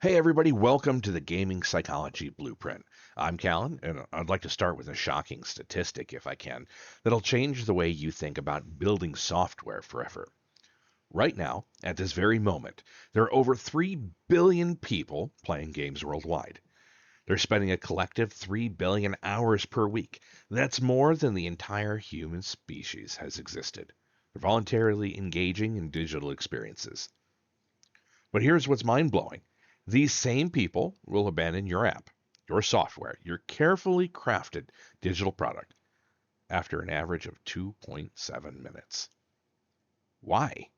Hey everybody, welcome to the Gaming Psychology Blueprint. I'm Callan, and I'd like to start with a shocking statistic, if I can, that'll change the way you think about building software forever. Right now, at this very moment, there are over 3 billion people playing games worldwide. They're spending a collective 3 billion hours per week. That's more than the entire human species has existed. They're voluntarily engaging in digital experiences. But here's what's mind blowing. These same people will abandon your app, your software, your carefully crafted digital product after an average of 2.7 minutes. Why?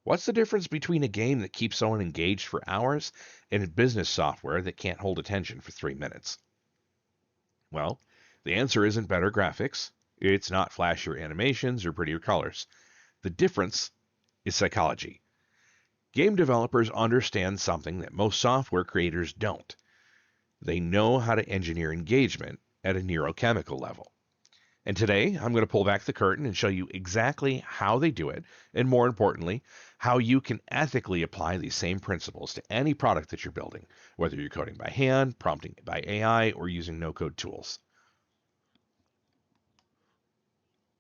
What's the difference between a game that keeps someone engaged for hours and a business software that can't hold attention for 3 minutes? Well, the answer isn't better graphics. It's not flashier animations or prettier colors. The difference is psychology. Game developers understand something that most software creators don't. They know how to engineer engagement at a neurochemical level. And today, I'm going to pull back the curtain and show you exactly how they do it, and more importantly, how you can ethically apply these same principles to any product that you're building, whether you're coding by hand, prompting it by AI, or using no-code tools.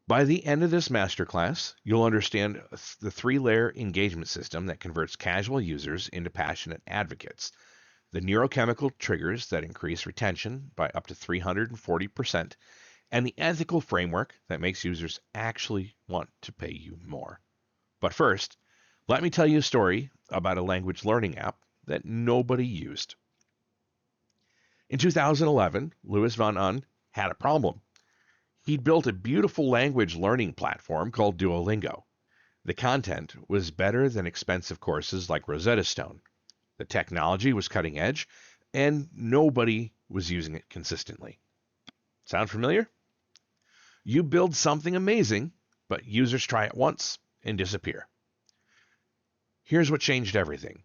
By the end of this masterclass, you'll understand the three-layer engagement system that converts casual users into passionate advocates, the neurochemical triggers that increase retention by up to 340%, and the ethical framework that makes users actually want to pay you more. But first, let me tell you a story about a language learning app that nobody used. In 2011, Louis van Unn had a problem. He'd built a beautiful language learning platform called Duolingo. The content was better than expensive courses like Rosetta Stone. The technology was cutting edge, and nobody was using it consistently. Sound familiar? You build something amazing, but users try it once and disappear. Here's what changed everything.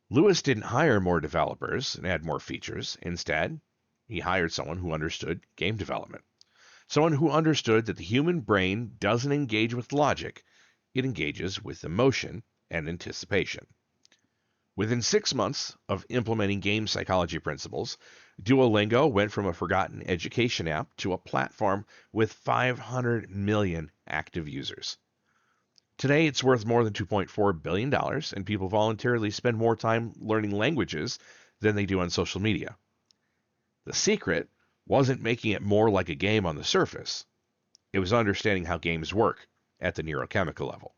Lewis didn't hire more developers and add more features. Instead, he hired someone who understood game development. Someone who understood that the human brain doesn't engage with logic, it engages with emotion and anticipation. Within 6 months of implementing game psychology principles, Duolingo went from a forgotten education app to a platform with 500 million active users. Today, it's worth more than $2.4 billion, and people voluntarily spend more time learning languages than they do on social media. The secret wasn't making it more like a game on the surface. It was understanding how games work at the neurochemical level.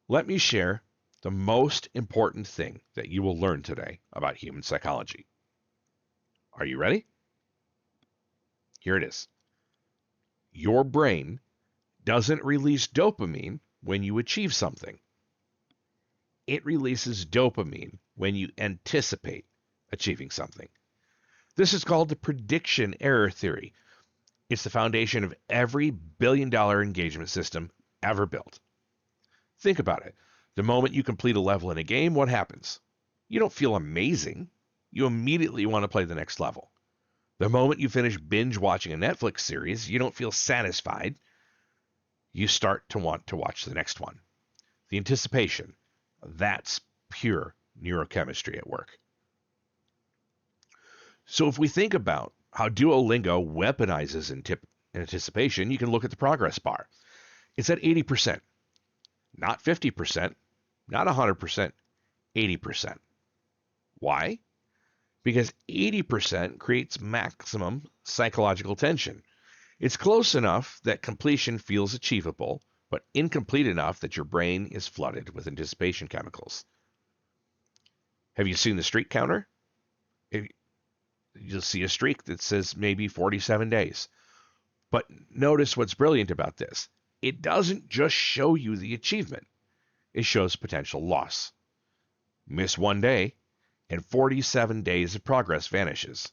Let me share the most important thing that you will learn today about human psychology. Are you ready? Here it is. Your brain doesn't release dopamine when you achieve something. It releases dopamine when you anticipate achieving something. This is called the prediction error theory. It's the foundation of every billion-dollar engagement system ever built. Think about it. The moment you complete a level in a game, what happens? You don't feel amazing. You immediately want to play the next level. The moment you finish binge watching a Netflix series, you don't feel satisfied. You start to want to watch the next one. The anticipation, that's pure neurochemistry at work. So if we think about how Duolingo weaponizes anticipation, you can look at the progress bar. It's at 80%, not 50%, not 100%, 80%. Why? Because 80% creates maximum psychological tension. It's close enough that completion feels achievable, but incomplete enough that your brain is flooded with anticipation chemicals. Have you seen the streak counter? You'll see a streak that says maybe 47 days. But notice what's brilliant about this. It doesn't just show you the achievement. It shows potential loss. Miss one day, and 47 days of progress vanishes.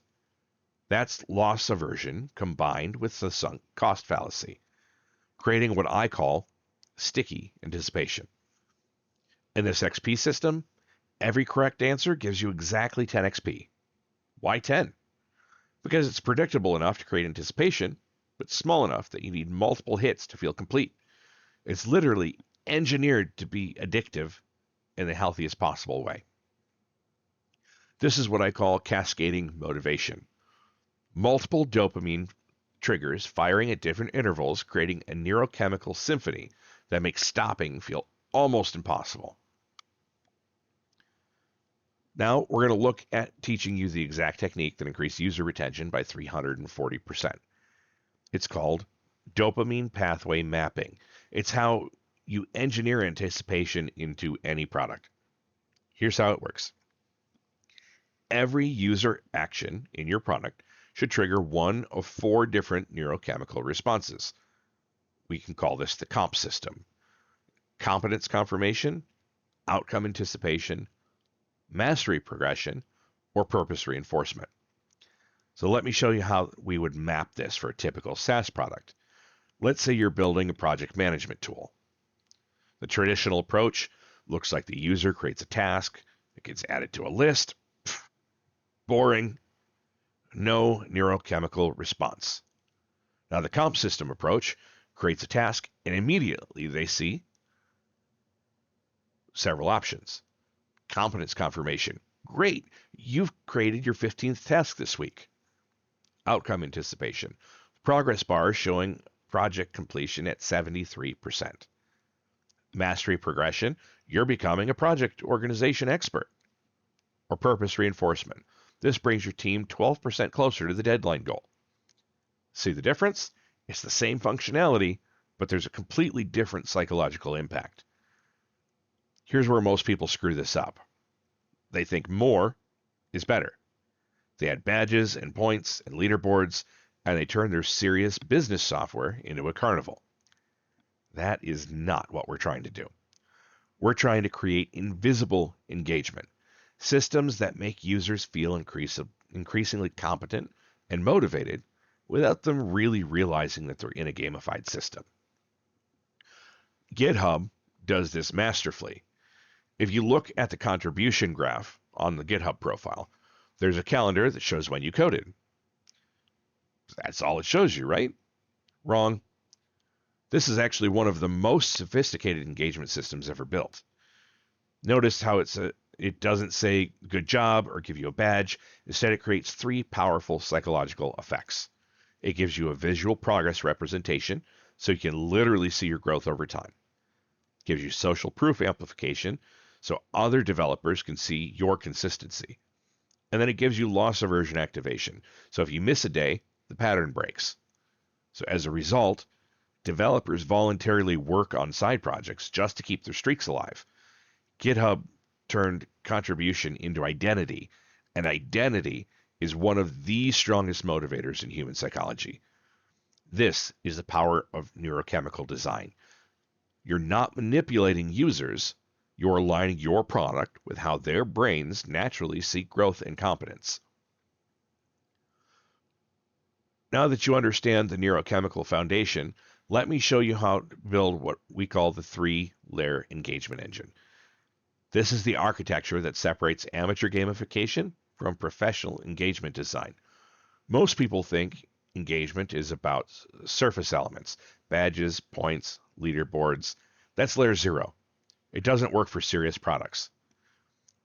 That's loss aversion combined with the sunk cost fallacy, creating what I call sticky anticipation. In this XP system, every correct answer gives you exactly 10 XP. Why 10? Because it's predictable enough to create anticipation, but small enough that you need multiple hits to feel complete. It's literally engineered to be addictive in the healthiest possible way. This is what I call cascading motivation. Multiple dopamine triggers firing at different intervals, creating a neurochemical symphony that makes stopping feel almost impossible. Now we're going to look at teaching you the exact technique that increased user retention by 340%. It's called dopamine pathway mapping. It's how you engineer anticipation into any product. Here's how it works. Every user action in your product should trigger one of 4 different neurochemical responses. We can call this the COMP system. Competence confirmation, outcome anticipation, mastery progression, or purpose reinforcement. So let me show you how we would map this for a typical SaaS product. Let's say you're building a project management tool. The traditional approach looks like the user creates a task, it gets added to a list. Boring, no neurochemical response. Now the comp system approach creates a task and immediately they see several options. Competence confirmation. Great, you've created your 15th task this week. Outcome anticipation. Progress bar showing project completion at 73%. Mastery progression. You're becoming a project organization expert. Or purpose reinforcement. This brings your team 12% closer to the deadline goal. See the difference? It's the same functionality, but there's a completely different psychological impact. Here's where most people screw this up. They think more is better. They add badges and points and leaderboards, and they turn their serious business software into a carnival. That is not what we're trying to do. We're trying to create invisible engagement, systems that make users feel increasingly competent and motivated without them really realizing that they're in a gamified system. GitHub does this masterfully. If you look at the contribution graph on the GitHub profile, there's a calendar that shows when you coded. That's all it shows you, right? Wrong. This is actually one of the most sophisticated engagement systems ever built. Notice how it doesn't say good job or give you a badge. Instead, it creates 3 powerful psychological effects. It gives you a visual progress representation, so you can literally see your growth over time. It gives you social proof amplification, so other developers can see your consistency. And then it gives you loss aversion activation, so if you miss a day, the pattern breaks. So as a result, developers voluntarily work on side projects just to keep their streaks alive. GitHub turned contribution into identity, and identity is one of the strongest motivators in human psychology. This is the power of neurochemical design. You're not manipulating users, you're aligning your product with how their brains naturally seek growth and competence. Now that you understand the neurochemical foundation, let me show you how to build what we call the 3-layer engagement engine. This is the architecture that separates amateur gamification from professional engagement design. Most people think engagement is about surface elements, badges, points, leaderboards. That's layer 0. It doesn't work for serious products.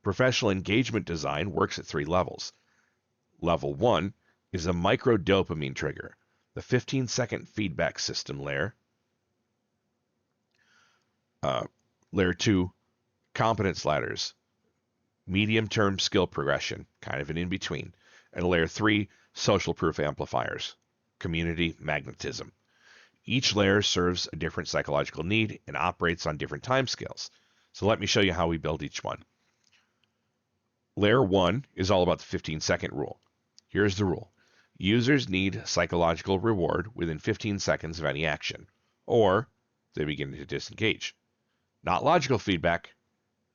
Professional engagement design works at 3 levels. Level 1 is a micro-dopamine trigger, the 15-second feedback system layer. Layer 2, competence ladders, medium-term skill progression, kind of an in-between. And layer 3, social proof amplifiers, community magnetism. Each layer serves a different psychological need and operates on different timescales. So let me show you how we build each one. Layer 1 is all about the 15-second rule. Here's the rule. Users need psychological reward within 15 seconds of any action, or they begin to disengage. Not logical feedback,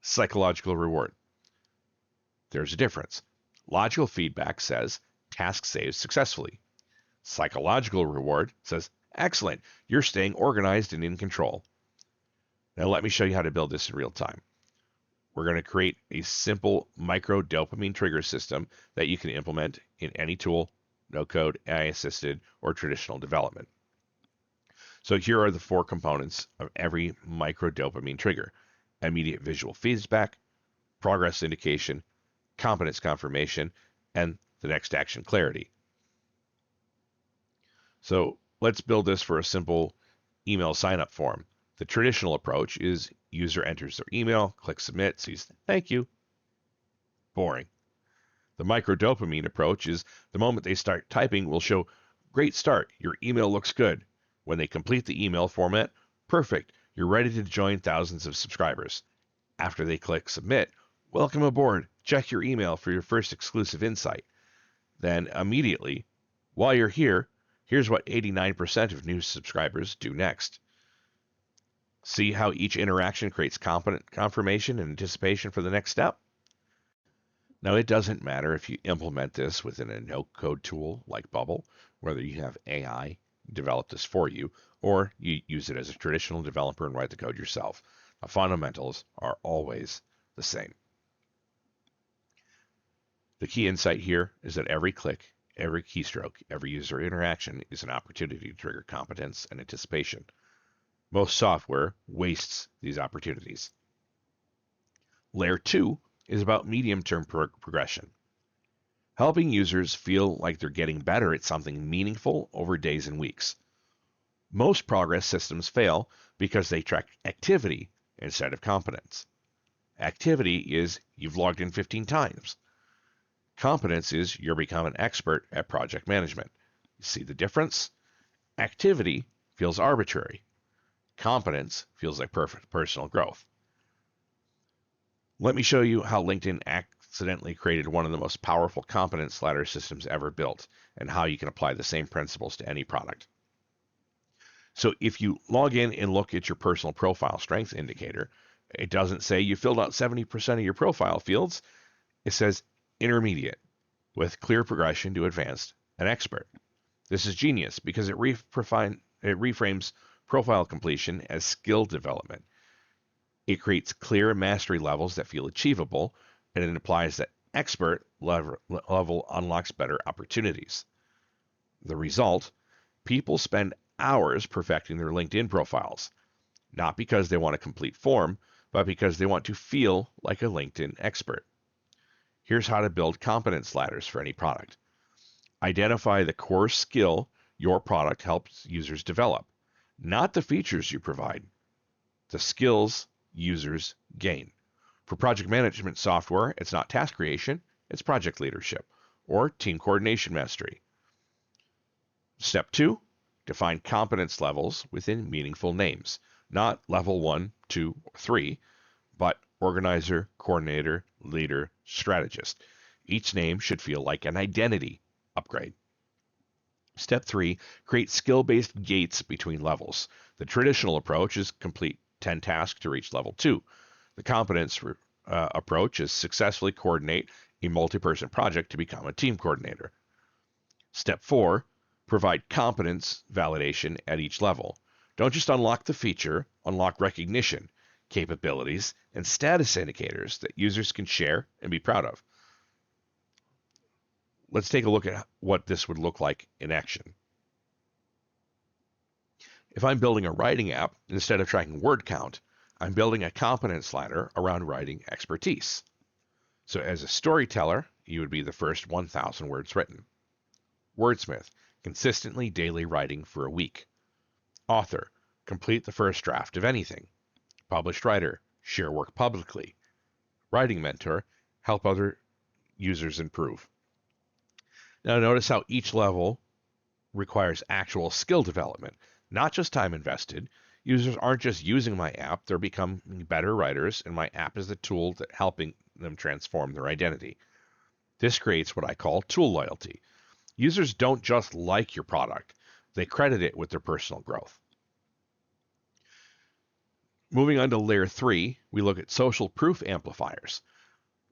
psychological reward. There's a difference. Logical feedback says, task saved successfully. Psychological reward says, excellent, you're staying organized and in control. Now let me show you how to build this in real time. We're going to create a simple micro-dopamine trigger system that you can implement in any tool, no-code, AI-assisted, or traditional development. So here are the 4 components of every micro-dopamine trigger. immediate visual feedback, progress indication, competence confirmation, and the next action clarity. So let's build this for a simple email sign-up form. The traditional approach is user enters their email, clicks submit, sees thank you. Boring. The micro-dopamine approach is the moment they start typing will show great start, your email looks good. When they complete the email format, perfect, you're ready to join thousands of subscribers. After they click submit, welcome aboard, check your email for your first exclusive insight. Then immediately, while you're here, here's what 89% of new subscribers do next. See how each interaction creates confirmation and anticipation for the next step? Now, it doesn't matter if you implement this within a no-code tool like Bubble, whether you have AI develop this for you, or you use it as a traditional developer and write the code yourself. The fundamentals are always the same. The key insight here is that every click, every keystroke, every user interaction is an opportunity to trigger competence and anticipation. Most software wastes these opportunities. Layer 2 is about medium-term progression, helping users feel like they're getting better at something meaningful over days and weeks. Most progress systems fail because they track activity instead of competence. Activity is you've logged in 15 times. Competence is you're becoming an expert at project management. You see the difference? Activity feels arbitrary. Competence feels like perfect personal growth. Let me show you how LinkedIn accidentally created one of the most powerful competence ladder systems ever built, and how you can apply the same principles to any product. So if you log in and look at your personal profile strength indicator, it doesn't say you filled out 70% of your profile fields. It says intermediate with clear progression to advanced and expert. This is genius because it reframes profile completion as skill development. It creates clear mastery levels that feel achievable, and it implies that expert level unlocks better opportunities. The result, people spend hours perfecting their LinkedIn profiles, not because they want a complete form, but because they want to feel like a LinkedIn expert. Here's how to build competence ladders for any product. Identify the core skill your product helps users develop, not the features you provide, the skills users gain. For project management software, it's not task creation, it's project leadership or team coordination mastery. Step 2, define competence levels within meaningful names, not level 1, 2, or 3, but organizer, coordinator, leader, strategist. Each name should feel like an identity upgrade. Step 3, create skill-based gates between levels. The traditional approach is complete 10 tasks to reach level 2. The competence approach is successfully coordinate a multi-person project to become a team coordinator. Step 4, provide competence validation at each level. Don't just unlock the feature, unlock recognition, capabilities, and status indicators that users can share and be proud of. Let's take a look at what this would look like in action. If I'm building a writing app, instead of tracking word count, I'm building a competence ladder around writing expertise. So as a storyteller, you would be the first 1,000 words written. Wordsmith, consistently daily writing for a week. Author, complete the first draft of anything. Published writer, share work publicly. Writing mentor, help other users improve. Now notice how each level requires actual skill development, not just time invested. Users aren't just using my app, they're becoming better writers, and my app is the tool that helping them transform their identity. This creates what I call tool loyalty. Users don't just like your product, they credit it with their personal growth. Moving on to layer 3, we look at social proof amplifiers.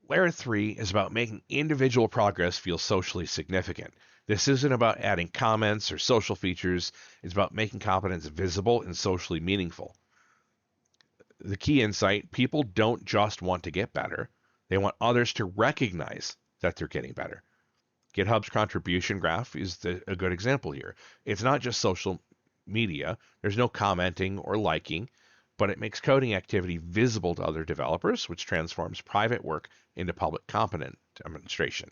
Layer 3 is about making individual progress feel socially significant. This isn't about adding comments or social features, it's about making competence visible and socially meaningful. The key insight, people don't just want to get better, they want others to recognize that they're getting better. GitHub's contribution graph is a good example here. It's not just social media, there's no commenting or liking, but it makes coding activity visible to other developers, which transforms private work into public competent demonstration.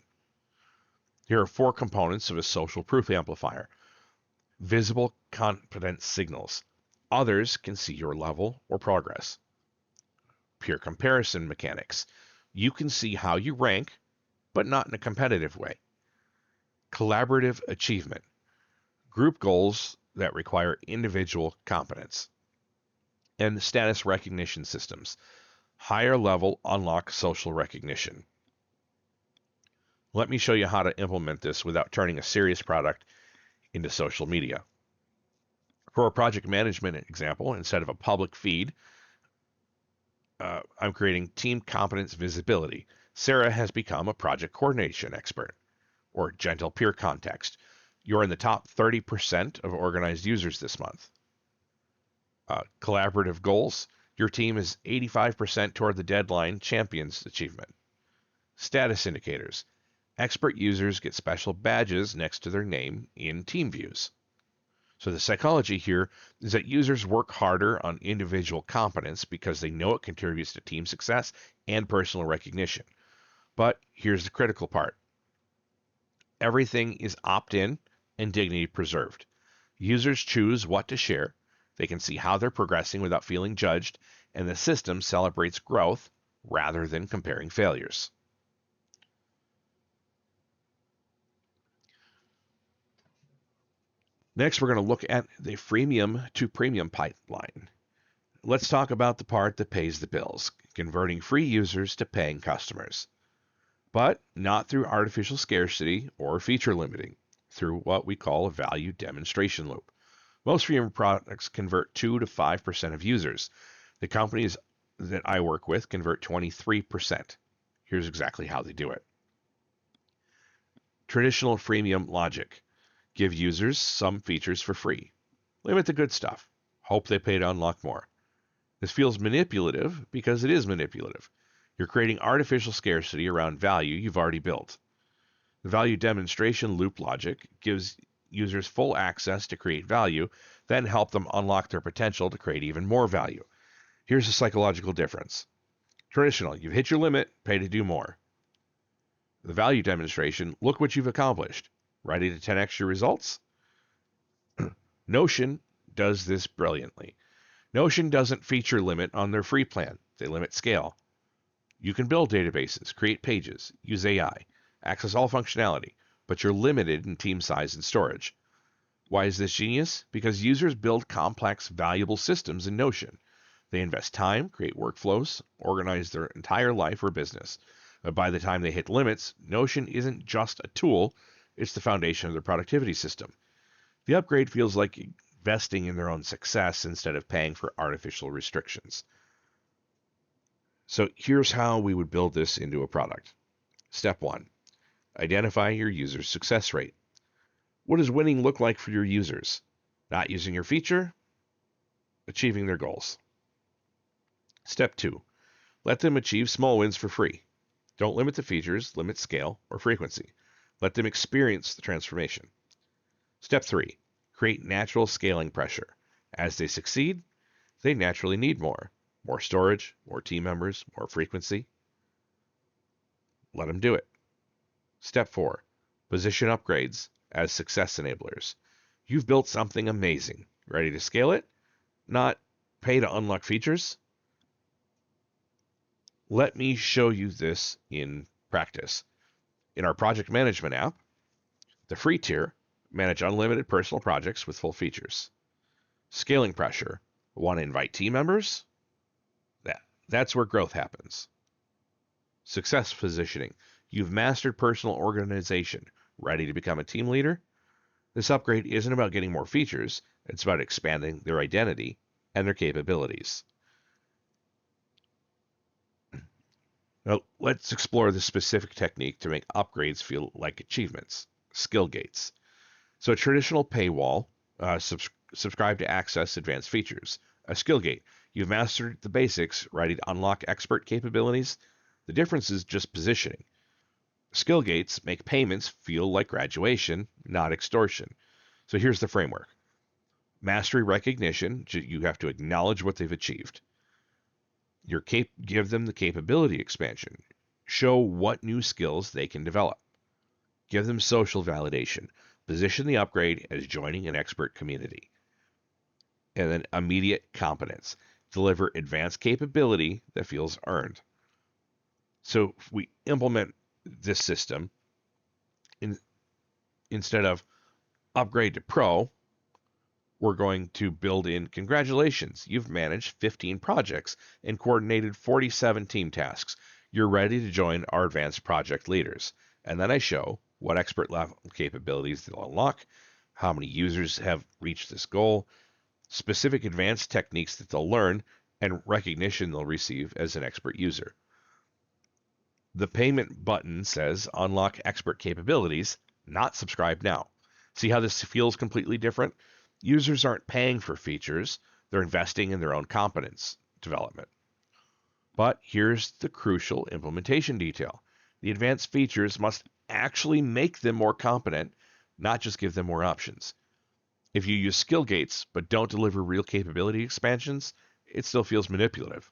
Here are 4 components of a social proof amplifier. Visible competence signals. Others can see your level or progress. Peer comparison mechanics. You can see how you rank, but not in a competitive way. Collaborative achievement. Group goals that require individual competence. And status recognition systems. Higher level unlock social recognition. Let me show you how to implement this without turning a serious product into social media. For a project management example, instead of a public feed, I'm creating team competence visibility. Sarah has become a project coordination expert, or gentle peer context. You're in the top 30% of organized users this month. Collaborative goals. Your team is 85% toward the deadline champions achievement. Status indicators. Expert users get special badges next to their name in team views. So the psychology here is that users work harder on individual competence because they know it contributes to team success and personal recognition. But here's the critical part. Everything is opt-in and dignity preserved. Users choose what to share. They can see how they're progressing without feeling judged, and the system celebrates growth rather than comparing failures. Next, we're going to look at the freemium to premium pipeline. Let's talk about the part that pays the bills, converting free users to paying customers. But not through artificial scarcity or feature limiting, through what we call a value demonstration loop. Most freemium products convert 2 to 5% of users. The companies that I work with convert 23%. Here's exactly how they do it. Traditional freemium logic. Give users some features for free. Limit the good stuff. Hope they pay to unlock more. This feels manipulative because it is manipulative. You're creating artificial scarcity around value you've already built. The value demonstration loop logic gives users full access to create value, then help them unlock their potential to create even more value. Here's the psychological difference. Traditional, you've hit your limit, pay to do more. The value demonstration, look what you've accomplished. Ready to 10x your results? Notion does this brilliantly. Notion doesn't feature limit on their free plan. They limit scale. You can build databases, create pages, use AI, access all functionality, but you're limited in team size and storage. Why is this genius? Because users build complex, valuable systems in Notion. They invest time, create workflows, organize their entire life or business. But by the time they hit limits, Notion isn't just a tool, it's the foundation of their productivity system. The upgrade feels like investing in their own success instead of paying for artificial restrictions. So here's how we would build this into a product. Step 1. Identify your user's success rate. What does winning look like for your users? Not using your feature, achieving their goals. Step 2. Let them achieve small wins for free. Don't limit the features, limit scale or frequency. Let them experience the transformation. Step 3. Create natural scaling pressure. As they succeed, they naturally need more. More storage, more team members, more frequency. Let them do it. Step 4. Position upgrades as success enablers. You've built something amazing. Ready to scale it? Not pay to unlock features? Let me show you this in practice. In our project management app, the free tier, manage unlimited personal projects with full features. Scaling pressure, want to invite team members? That's where growth happens. Success positioning, you've mastered personal organization, ready to become a team leader? This upgrade isn't about getting more features, it's about expanding their identity and their capabilities. Now, let's explore the specific technique to make upgrades feel like achievements, skill gates. So a traditional paywall, subscribe to access advanced features. A skill gate, you've mastered the basics, ready to unlock expert capabilities. The difference is just positioning. Skill gates make payments feel like graduation, not extortion. So here's the framework. Mastery recognition, you have to acknowledge what they've achieved. Give them the capability expansion. Show what new skills they can develop. Give them social validation. Position the upgrade as joining an expert community. And then immediate competence. Deliver advanced capability that feels earned. So if we implement this system, instead of upgrade to pro, we're going to build in congratulations. You've managed 15 projects and coordinated 47 team tasks. You're ready to join our advanced project leaders. And then I show what expert level capabilities they'll unlock, how many users have reached this goal, specific advanced techniques that they'll learn, and recognition they'll receive as an expert user. The payment button says unlock expert capabilities, not subscribe now. See how this feels completely different? Users aren't paying for features, they're investing in their own competence development. But here's the crucial implementation detail. The advanced features must actually make them more competent, not just give them more options. If you use skill gates but don't deliver real capability expansions, it still feels manipulative.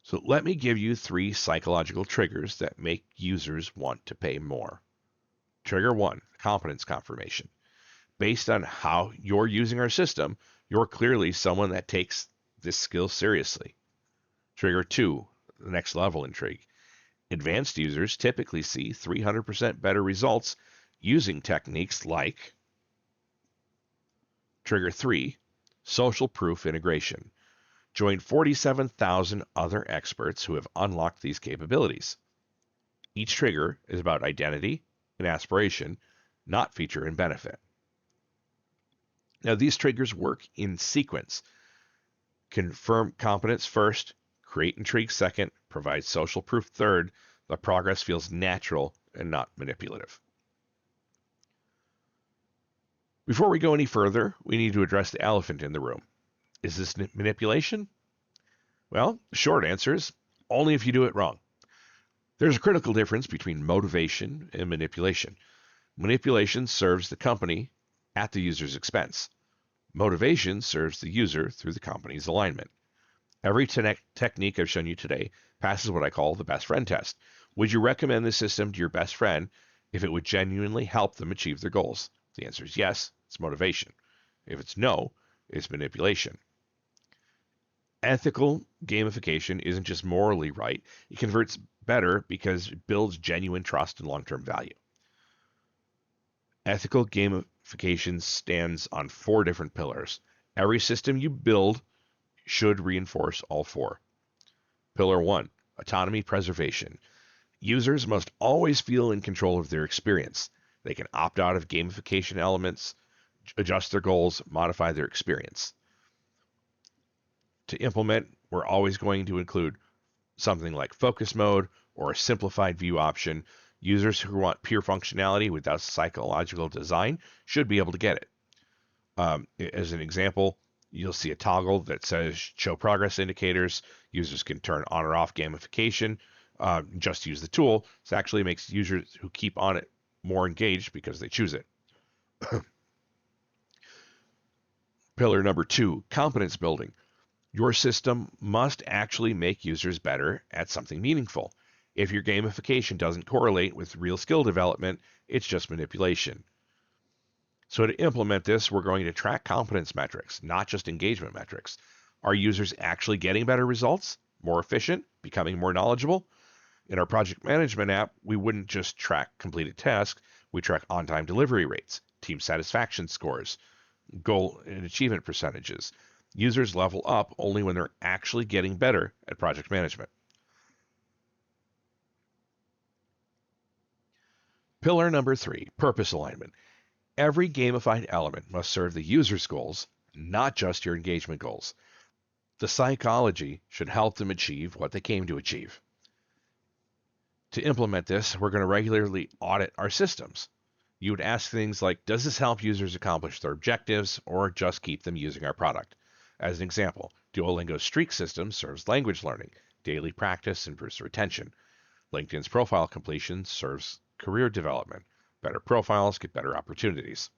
So let me give you 3 psychological triggers that make users want to pay more. Trigger 1, competence confirmation. Based on how you're using our system, you're clearly someone that takes this skill seriously. Trigger 2, the next level intrigue. Advanced users typically see 300% better results using techniques like Trigger 3, social proof integration. Join 47,000 other experts who have unlocked these capabilities. Each trigger is about identity and aspiration, not feature and benefit. Now, these triggers work in sequence. Confirm competence first, create intrigue second, provide social proof third. The progress feels natural and not manipulative. Before we go any further, we need to address the elephant in the room. Is this manipulation? Well, the short answer is only if you do it wrong. There's a critical difference between motivation and manipulation. Manipulation serves the company at the user's expense. Motivation serves the user through the company's alignment. Every technique I've shown you today passes what I call the best friend test. Would you recommend this system to your best friend if it would genuinely help them achieve their goals? If the answer is yes, it's motivation. If it's no, it's manipulation. Ethical gamification isn't just morally right, it converts better because it builds genuine trust and long-term value. Ethical gamification stands on 4 different pillars. Every system you build should reinforce all 4. Pillar 1, autonomy preservation. Users must always feel in control of their experience. They can opt out of gamification elements, adjust their goals, modify their experience. To implement, we're always going to include something like focus mode or a simplified view option. Users who want pure functionality without psychological design should be able to get it. As an example, you'll see a toggle that says show progress indicators. Users can turn on or off gamification. Just use the tool. This actually makes users who keep on it more engaged because they choose it. Pillar number 2, competence building. Your system must actually make users better at something meaningful. If your gamification doesn't correlate with real skill development, it's just manipulation. So to implement this, we're going to track competence metrics, not just engagement metrics. Are users actually getting better results, more efficient, becoming more knowledgeable? In our project management app, we wouldn't just track completed tasks, we track on-time delivery rates, team satisfaction scores, goal and achievement percentages. Users level up only when they're actually getting better at project management. Pillar number 3, purpose alignment. Every gamified element must serve the user's goals, not just your engagement goals. The psychology should help them achieve what they came to achieve. To implement this, we're going to regularly audit our systems. You would ask things like, does this help users accomplish their objectives or just keep them using our product? As an example, Duolingo's streak system serves language learning. Daily practice improves retention. LinkedIn's profile completion serves career development. Better profiles get better opportunities.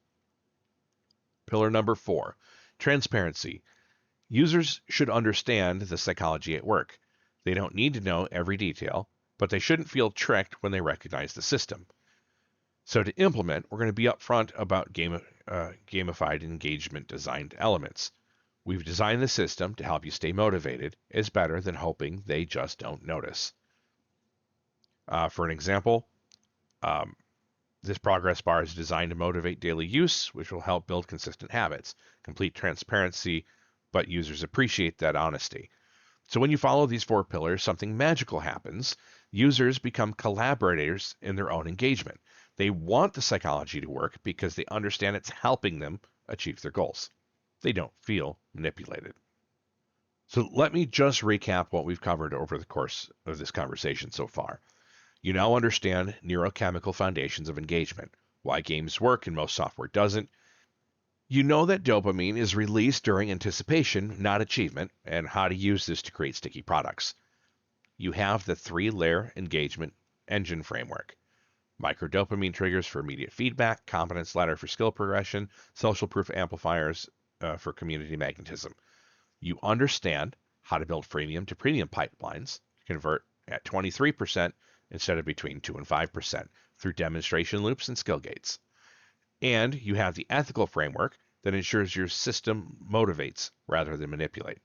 Pillar number 4, transparency. Users should understand the psychology at work. They don't need to know every detail, but they shouldn't feel tricked when they recognize the system. So to implement, we're going to be upfront about gamified engagement designed elements. We've designed the system to help you stay motivated. It's better than hoping they just don't notice. For an example, um, this progress bar is designed to motivate daily use, which will help build consistent habits. Complete transparency, but users appreciate that honesty. So when you follow these 4 pillars, something magical happens. Users become collaborators in their own engagement. They want the psychology to work because they understand it's helping them achieve their goals. They don't feel manipulated. So let me just recap what we've covered over the course of this conversation so far. You now understand neurochemical foundations of engagement, why games work and most software doesn't. You know that dopamine is released during anticipation, not achievement, and how to use this to create sticky products. You have the 3-layer engagement engine framework. Micro-dopamine triggers for immediate feedback, competence ladder for skill progression, social proof amplifiers for community magnetism. You understand how to build freemium to premium pipelines, convert at 23% instead of between 2 and 5% through demonstration loops and skill gates. And you have the ethical framework that ensures your system motivates rather than manipulate.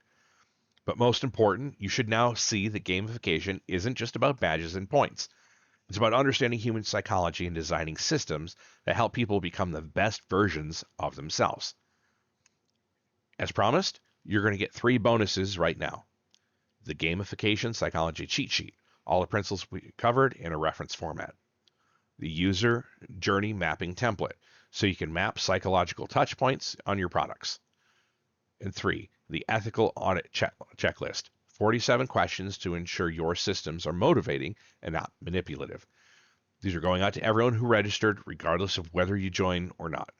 But most important, you should now see that gamification isn't just about badges and points. It's about understanding human psychology and designing systems that help people become the best versions of themselves. As promised, you're going to get 3 bonuses right now. The Gamification Psychology Cheat Sheet, all the principles we covered in a reference format. The User Journey Mapping Template, so you can map psychological touch points on your products. And 3, the Ethical Audit Checklist, 47 questions to ensure your systems are motivating and not manipulative. These are going out to everyone who registered, regardless of whether you join or not.